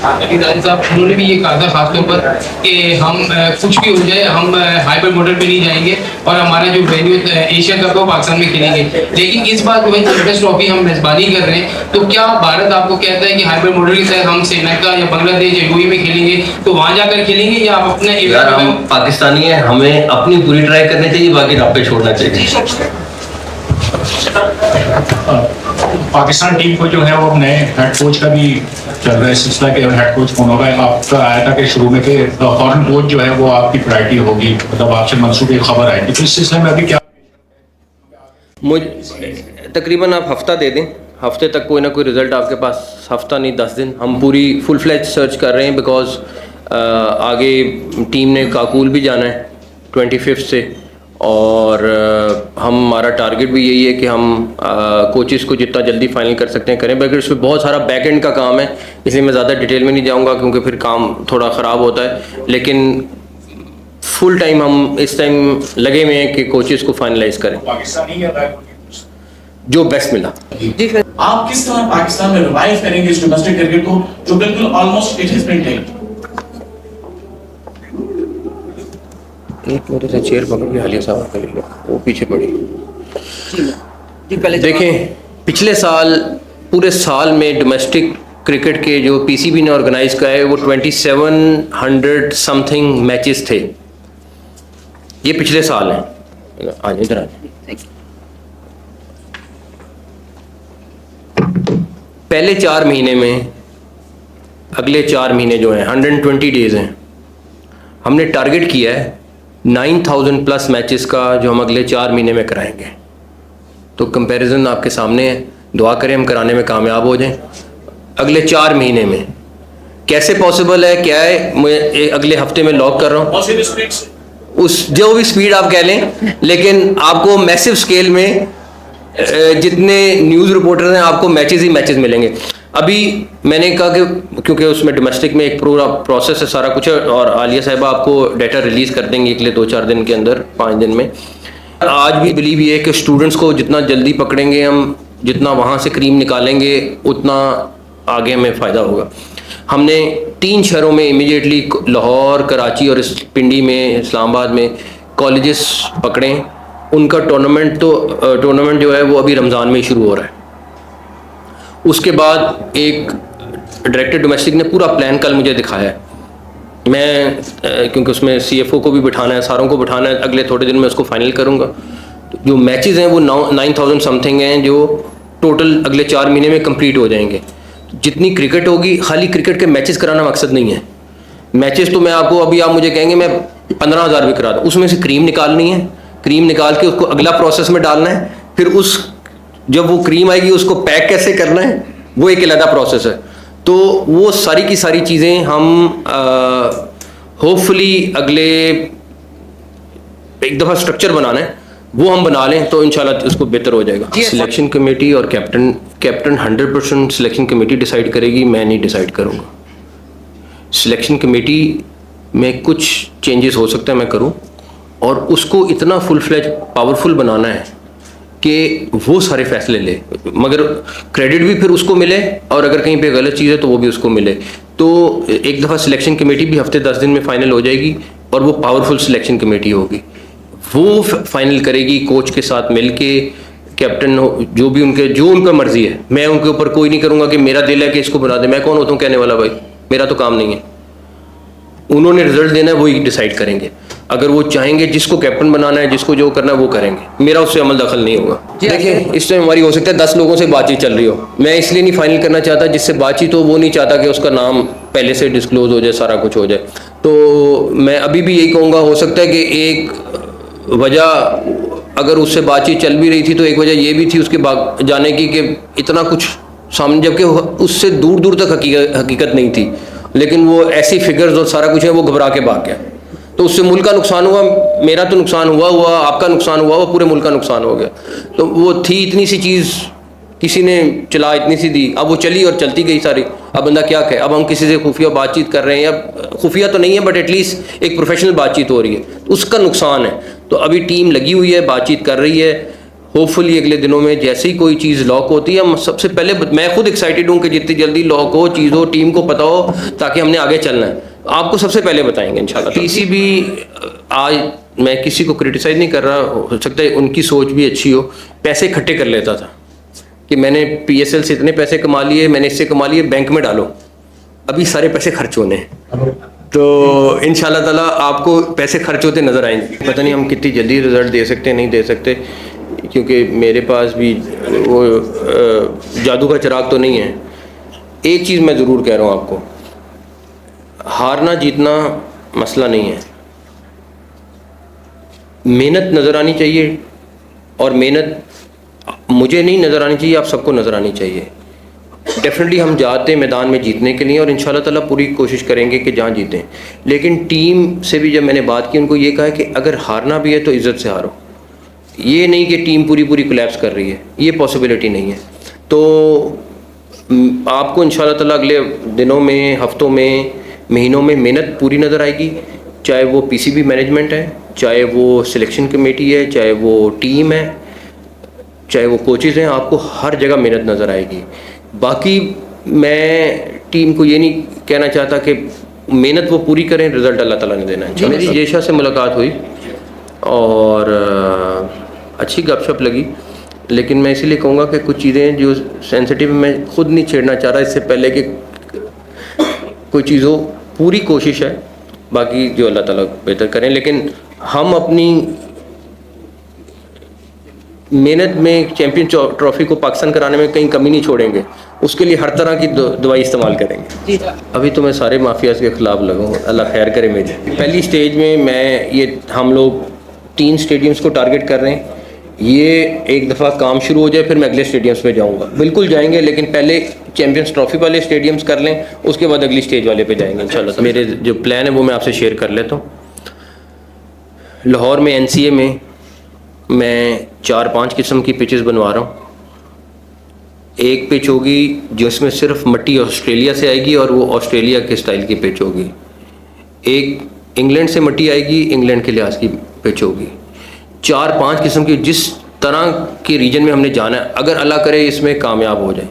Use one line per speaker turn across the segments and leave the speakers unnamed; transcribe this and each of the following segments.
साहब उन्होंने भी ये कहा था खासतौर पर कि हम कुछ भी हो जाए हम हाइपर मॉडल पे नहीं जाएंगे और हमारा जो वेन्यू एशिया कप है वो पाकिस्तान में खेलेंगे। लेकिन इस बार वही चैंपियंस ट्रॉफी हम मेजबानी कर रहे हैं, तो क्या भारत आपको कहता है कि हाइपर मॉडल के तहत हम श्रीलंका या बांग्लादेश या यूएई में खेलेंगे, तो वहाँ जाकर खेलेंगे या आप अपने
यार हम पाकिस्तानी है, हमें अपनी पूरी ट्राई करनी चाहिए, बाकी रब पे छोड़ना चाहिए।
पाकिस्तान टीम को जो है वो नए हेड कोच का भी चल रहा है सिलसिला के हेड कोच कौन होगा। आपका आया था कि शुरू में कि फॉरेन कोच जो है वो आपकी प्रायोरिटी होगी, मतलब आपसे मंसूबी खबर आएगी, तो इस सिलसिले में अभी क्या?
मुझे तकरीबन आप हफ्ता दे दें, हफ्ते तक कोई ना कोई रिज़ल्ट आपके पास, हफ्ता नहीं 10 दिन। हम पूरी फुल फ्लैज सर्च कर रहे हैं बिकॉज आगे टीम ने काकुल भी जाना है 25 से, और हमारा टारगेट भी यही है कि हम कोचेस को जितना जल्दी फाइनल कर सकते हैं करें। बल्कि इसमें बहुत सारा बैक एंड का काम है, इसलिए मैं ज़्यादा डिटेल में नहीं जाऊंगा क्योंकि फिर काम थोड़ा ख़राब होता है। लेकिन फुल टाइम हम इस टाइम लगे हुए हैं कि कोचेस को फाइनलाइज करें, जो बेस्ट मिला।
आप किस तरह पाकिस्तान में रिवाइव करेंगे इस डोमेस्टिक क्रिकेट को जो बिल्कुल almost it has been taken?
एक मेरे से चेयर पकड़ के हालिया साहब कर लो, वो पीछे पड़ी। देखें, पिछले साल पूरे साल में डोमेस्टिक क्रिकेट के जो पीसीबी ने ऑर्गेनाइज किया है वो 2700 समथिंग मैचेस थे। ये पिछले साल हैं। आज इधर आ पहले 4 महीने में, अगले 4 महीने जो हैं 120 डेज हैं, हमने टारगेट किया है 9000 प्लस मैचेस का जो हम अगले 4 महीने में कराएंगे। तो कंपैरिजन आपके सामने है, दुआ करें हम कराने में कामयाब हो जाएं। अगले 4 महीने में कैसे पॉसिबल है, क्या है, मैं अगले हफ्ते में लॉक कर रहा हूँ। उस जो भी स्पीड आप कह लें, लेकिन आपको मैसिव स्केल में जितने न्यूज़ रिपोर्टर हैं आपको मैचेस ही मैचेस मिलेंगे। अभी मैंने कहा कि क्योंकि उसमें डोमेस्टिक में एक पूरा प्रोसेस है, सारा कुछ है, और आलिया साहिबा आपको डाटा रिलीज़ कर देंगे अगले 2-4 दिन के अंदर, 5 दिन में। आज भी बिलीव ये है कि स्टूडेंट्स को जितना जल्दी पकड़ेंगे हम, जितना वहाँ से क्रीम निकालेंगे, उतना आगे हमें फ़ायदा होगा। हमने 3 शहरों में इमीडिएटली, लाहौर, कराची और पिंडी में, इस्लामाबाद में कॉलेजेस पकड़े। उनका टूर्नामेंट जो है वो अभी रमज़ान में शुरू हो रहा है। उसके बाद एक डायरेक्टर डोमेस्टिक ने पूरा प्लान कल मुझे दिखाया है। मैं क्योंकि उसमें CFO को भी बिठाना है, सारों को बिठाना है, अगले थोड़े दिन में उसको फाइनल करूँगा। तो जो मैचेस हैं वो 9000 समथिंग हैं जो टोटल अगले 4 महीने में कंप्लीट हो जाएंगे। जितनी क्रिकेट होगी, खाली क्रिकेट के मैचेस कराना मकसद नहीं है। मैचेस तो मैं आपको, अभी आप मुझे कहेंगे मैं 15000 भी करा दूँ, उसमें से क्रीम निकालनी है, क्रीम निकाल के उसको अगला प्रोसेस में डालना है, फिर जब वो क्रीम आएगी उसको पैक कैसे करना है वो एक अलग प्रोसेस है। तो वो सारी की सारी चीज़ें हम होपफुली अगले एक दफ़ा स्ट्रक्चर बनाना है, वो हम बना लें तो इंशाल्लाह उसको बेहतर हो जाएगा। सिलेक्शन कमेटी और कैप्टन 100% सिलेक्शन कमेटी डिसाइड करेगी, मैं नहीं डिसाइड करूँगा। सिलेक्शन कमेटी में कुछ चेंजेस हो सकता है मैं करूँ, और उसको इतना फुल फ्लेज पावरफुल बनाना है कि वो सारे फैसले ले, मगर क्रेडिट भी फिर उसको मिले, और अगर कहीं पे गलत चीज़ है तो वो भी उसको मिले। तो एक दफ़ा सिलेक्शन कमेटी भी हफ्ते 10 दिन में फ़ाइनल हो जाएगी, और वो पावरफुल सिलेक्शन कमेटी होगी, वो फाइनल करेगी कोच के साथ मिल के, कैप्टन जो भी जो उनका मर्जी है। मैं उनके ऊपर कोई नहीं करूँगा कि मेरा दिल है कि इसको बना दे, मैं कौन होता हूँ कहने वाला, भाई मेरा तो काम नहीं है। उन्होंने रिजल्ट देना है, वही डिसाइड करेंगे। अगर वो चाहेंगे जिसको कैप्टन बनाना है, जिसको जो करना है वो करेंगे, मेरा उससे अमल दखल नहीं होगा। देखिए, इस टाइम हमारी हो सकता है 10 लोगों से बातचीत चल रही हो, मैं इसलिए नहीं फाइनल करना चाहता जिससे बातचीत हो वो नहीं चाहता कि उसका नाम पहले से डिस्क्लोज हो जाए, सारा कुछ हो जाए। तो मैं अभी भी यही कहूँगा, हो सकता है कि एक वजह अगर उससे बातचीत चल भी रही थी तो एक वजह ये भी थी उसके जाने की कि इतना कुछ सामने, जबकि उससे दूर दूर तक हकीकत नहीं थी, लेकिन वो ऐसी फिगर्स और सारा कुछ है, वो घबरा के भाग गया। तो उससे मुल्क का नुकसान हुआ, मेरा तो नुकसान हुआ, आपका नुकसान हुआ, पूरे मुल्क का नुकसान हो गया। तो वो थी इतनी सी चीज़, किसी ने चला इतनी सी दी, अब वो चली और चलती गई सारी। अब बंदा क्या कहे, अब हम किसी से खुफिया बातचीत कर रहे हैं, या खुफिया तो नहीं है बट एटलीस्ट एक प्रोफेशनल बातचीत हो रही है, तो उसका नुकसान है। तो अभी टीम लगी हुई है, बातचीत कर रही है, होपफुली अगले दिनों में जैसे ही कोई चीज़ लॉक होती है, हम सबसे पहले, मैं खुद एक्साइटेड हूँ कि जितनी जल्दी लॉक हो चीज़ हो, टीम को पता हो, ताकि हमने आगे चलना है, आपको सबसे पहले बताएंगे इंशाल्लाह। पीसीबी, आज मैं किसी को क्रिटिसाइज़ नहीं कर रहा, हो सकता है उनकी सोच भी अच्छी हो, पैसे इकट्ठे कर लेता था कि मैंने PSL से इतने पैसे कमा लिए, मैंने इससे कमा लिए, बैंक में डालो, अभी सारे पैसे खर्च होने हैं। तो इंशाल्लाह ताला आपको पैसे खर्च होते नज़र आएंगे। पता नहीं हम कितनी जल्दी रिज़ल्ट दे सकते हैं, नहीं दे सकते, क्योंकि मेरे पास भी वो जादू का चिराग तो नहीं है। एक चीज़ मैं ज़रूर कह रहा हूँ आपको, हारना जीतना मसला नहीं है, मेहनत नज़र आनी चाहिए, और मेहनत मुझे नहीं नज़र आनी चाहिए, आप सबको नज़र आनी चाहिए। डेफिनेटली हम जाते हैं मैदान में जीतने के लिए, और इंशाल्लाह ताला पूरी कोशिश करेंगे कि जहाँ जीतें। लेकिन टीम से भी जब मैंने बात की, उनको ये कहा है कि अगर हारना भी है तो इज़्ज़त से हारो, ये नहीं कि टीम पूरी कोलैप्स कर रही है, ये पॉसिबिलिटी नहीं है। तो आपको इंशाल्लाह ताला अगले दिनों में, हफ्तों में, महीनों में मेहनत पूरी नज़र आएगी, चाहे वो PCB मैनेजमेंट है, चाहे वो सिलेक्शन कमेटी है, चाहे वो टीम है, चाहे वो कोचेज़ हैं, आपको हर जगह मेहनत नज़र आएगी। बाकी मैं टीम को ये नहीं कहना चाहता कि मेहनत वो पूरी करें, रिज़ल्ट अल्लाह ताला ने देना है। मेरी जेशा से मुलाकात हुई और अच्छी गपशप लगी, लेकिन मैं इसीलिए कहूँगा कि कुछ चीज़ें जो सेंसिटिव मैं खुद नहीं छेड़ना चाह रहा इससे पहले कि कोई चीज़ हो, पूरी कोशिश है, बाकी जो अल्लाह ताला बेहतर करें। लेकिन हम अपनी मेहनत में चैम्पियन ट्रॉफी को पाकिस्तान कराने में कहीं कमी नहीं छोड़ेंगे, उसके लिए हर तरह की दवाई इस्तेमाल करेंगे। अभी तो मैं सारे माफियाज़ के ख़िलाफ़ लगा हूँ, अल्लाह खैर करे मेरी। पहली स्टेज में मैं ये हम लोग 3 स्टेडियम्स को टारगेट कर रहे हैं, ये एक दफ़ा काम शुरू हो जाए फिर मैं अगले स्टेडियम्स पे जाऊँगा, बिल्कुल जाएंगे, लेकिन पहले चैम्पियंस ट्रॉफी वाले स्टेडियम्स कर लें, उसके बाद अगली स्टेज वाले पे जाएंगे इंशाल्लाह। तो मेरे जो प्लान है वो मैं आपसे शेयर कर लेता हूँ। लाहौर में NCA में मैं 4-5 किस्म की पिचेस बनवा रहा हूँ। एक पिच होगी जिसमें सिर्फ मट्टी ऑस्ट्रेलिया से आएगी और वो ऑस्ट्रेलिया के स्टाइल की पिच होगी। एक इंग्लैंड से मट्टी आएगी, इंग्लैंड के लिहाज की पिच होगी। 4-5 किस्म की, जिस तरह के रीजन में हमने जाना है, अगर अल्लाह करे इसमें कामयाब हो जाए,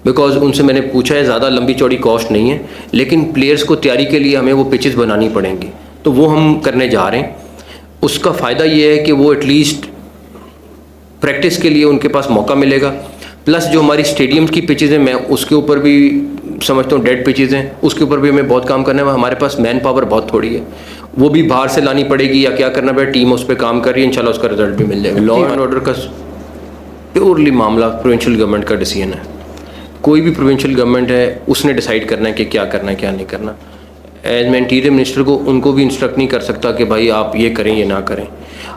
बिकॉज उनसे मैंने पूछा है, ज़्यादा लंबी चौड़ी कॉस्ट नहीं है, लेकिन प्लेयर्स को तैयारी के लिए हमें वो पिचेस बनानी पड़ेंगी, तो वो हम करने जा रहे हैं। उसका फ़ायदा ये है कि वो एटलीस्ट प्रैक्टिस के लिए उनके पास मौका मिलेगा, प्लस जो हमारी स्टेडियम की पिचेज़ हैं, मैं उसके ऊपर भी समझता हूँ डेड पिचेज़ हैं, उसके ऊपर भी हमें बहुत काम करना है। हमारे पास मैन पावर बहुत थोड़ी है, वो भी बाहर से लानी पड़ेगी या क्या करना पड़ेगा, टीम उस पर काम कर रही है, इंशाल्लाह उसका रिजल्ट भी मिल जाएगा। लॉ एंड ऑर्डर का प्योरली मामला प्रोविंशियल गवर्नमेंट का डिसीजन है। कोई भी प्रोविंशियल गवर्नमेंट है, उसने डिसाइड करना है कि क्या करना है क्या नहीं करना। एज मैं इंटीरियर मिनिस्टर को उनको भी इंस्ट्रक्ट नहीं कर सकता कि भाई आप ये करें ये ना करें।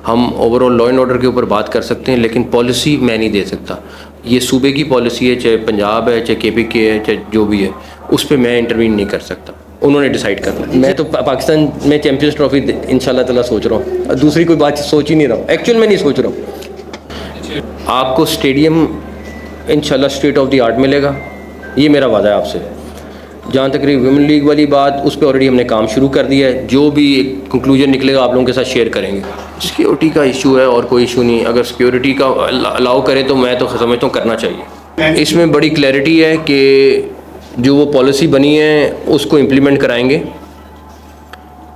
हम ओवरऑल लॉ एंड ऑर्डर के ऊपर बात कर सकते हैं, लेकिन पॉलिसी मैं नहीं दे सकता। ये सूबे की पॉलिसी है, चाहे पंजाब है, चाहे KPK है, चाहे जो भी है, उस पर मैं इंटरवीन नहीं कर सकता, उन्होंने डिसाइड करना है। मैं तो पाकिस्तान में चैम्पियंस ट्रॉफी इंशाल्लाह ताला सोच रहा हूँ, दूसरी कोई बात सोच ही नहीं रहा हूँ, एक्चुअल में नहीं सोच रहा हूँ। आपको स्टेडियम इंशाल्लाह स्टेट ऑफ द आर्ट मिलेगा, ये मेरा वादा है आपसे। जहाँ तक रही वुमेन लीग वाली बात, उस पर ऑलरेडी हमने काम शुरू कर दिया है, जो भी एक कंक्लूजन निकलेगा आप लोगों के साथ शेयर करेंगे। सिक्योरिटी का इशू है और कोई इशू नहीं, अगर सिक्योरिटी का अलाउ करें तो मैं तो समझता हूँ करना चाहिए। इसमें बड़ी क्लैरिटी है कि जो वो पॉलिसी बनी है उसको इम्प्लीमेंट कराएंगे,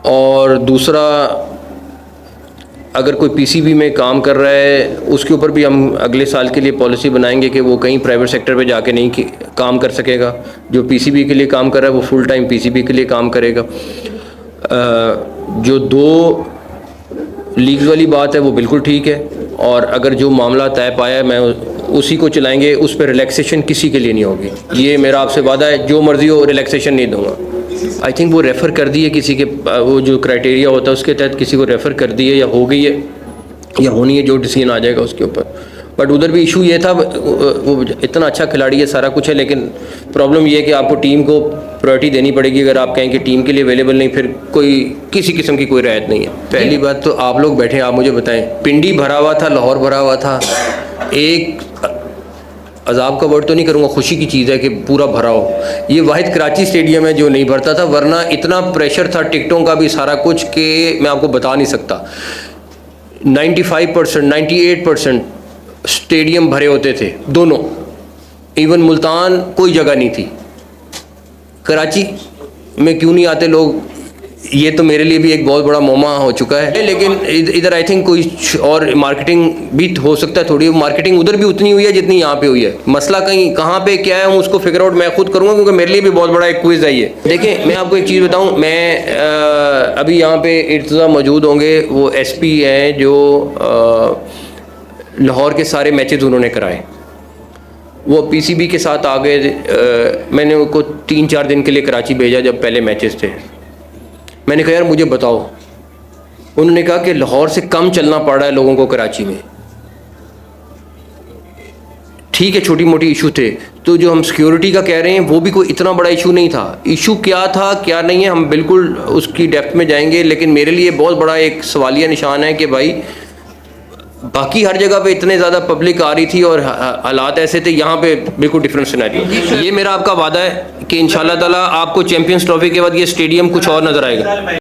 और दूसरा अगर कोई PCB में काम कर रहा है उसके ऊपर भी हम अगले साल के लिए पॉलिसी बनाएंगे कि वो कहीं प्राइवेट सेक्टर पे जाके नहीं काम कर सकेगा। जो PCB के लिए काम कर रहा है वो फुल टाइम PCB के लिए काम करेगा। जो 2 लीग्स वाली बात है वो बिल्कुल ठीक है, और अगर जो मामला तय पाया है मैं उसी को चलाएंगे, उस पर रिलैक्सेशन किसी के लिए नहीं होगी, ये मेरा आपसे वादा है। जो मर्जी हो रिलैक्सेशन नहीं दूंगा। आई थिंक वो रेफ़र कर दिए किसी के, वो जो क्राइटेरिया होता है उसके तहत किसी को रेफ़र कर दिए या हो गई है या होनी है, जो डिसीजन आ जाएगा उसके ऊपर। बट उधर भी इशू ये था, वो इतना अच्छा खिलाड़ी है, सारा कुछ है, लेकिन प्रॉब्लम ये है कि आपको टीम को प्रायोरिटी देनी पड़ेगी। अगर आप कहें कि टीम के लिए अवेलेबल नहीं, फिर कोई किसी किस्म की कोई राहत नहीं है। पहली बात तो आप लोग बैठे, आप मुझे बताएं, पिंडी भरा हुआ था, लाहौर भरा हुआ था, एक अजाब का वर्ड तो नहीं करूँगा, खुशी की चीज़ है कि पूरा भरा हो। ये वाहिद कराची स्टेडियम है जो नहीं भरता था, वरना इतना प्रेशर था टिकटों का भी सारा कुछ कि मैं आपको बता नहीं सकता। 95%, 98% स्टेडियम भरे होते थे दोनों, इवन मुल्तान कोई जगह नहीं थी। कराची में क्यों नहीं आते लोग, ये तो मेरे लिए भी एक बहुत बड़ा मोमा हो चुका है। लेकिन इधर आई थिंक कोई और मार्केटिंग भी हो सकता है, थोड़ी मार्केटिंग उधर भी उतनी हुई है जितनी यहाँ पे हुई है। मसला कहीं कहाँ पे क्या है, हम उसको फिगर आउट मैं खुद करूँगा, क्योंकि मेरे लिए भी बहुत बड़ा एक क्विज़ है ये। देखिए मैं आपको एक चीज़ बताऊँ, मैं अभी यहाँ पे इर्तज़ा मौजूद होंगे, वो SP हैं जो लाहौर के सारे मैचेस उन्होंने कराए। वो PCB के साथ आ गए, मैंने उनको 3-4 दिन के लिए कराची भेजा जब पहले मैचेस थे। मैंने कहा यार मुझे बताओ, उन्होंने कहा कि लाहौर से कम चलना पड़ रहा है लोगों को कराची में। ठीक है छोटी मोटी इशू थे, तो जो हम सिक्योरिटी का कह रहे हैं वो भी कोई इतना बड़ा इशू नहीं था। इशू क्या था क्या नहीं है हम बिल्कुल उसकी डेप्थ में जाएंगे, लेकिन मेरे लिए बहुत बड़ा एक सवालिया निशान है कि भाई बाकी हर जगह पे इतने ज़्यादा पब्लिक आ रही थी और हालात ऐसे थे, यहाँ पे बिल्कुल डिफरेंट सिनेरियो। ये मेरा आपका वादा है कि इंशाल्लाह ताला आपको चैंपियंस ट्रॉफी के बाद ये स्टेडियम कुछ और नज़र आएगा।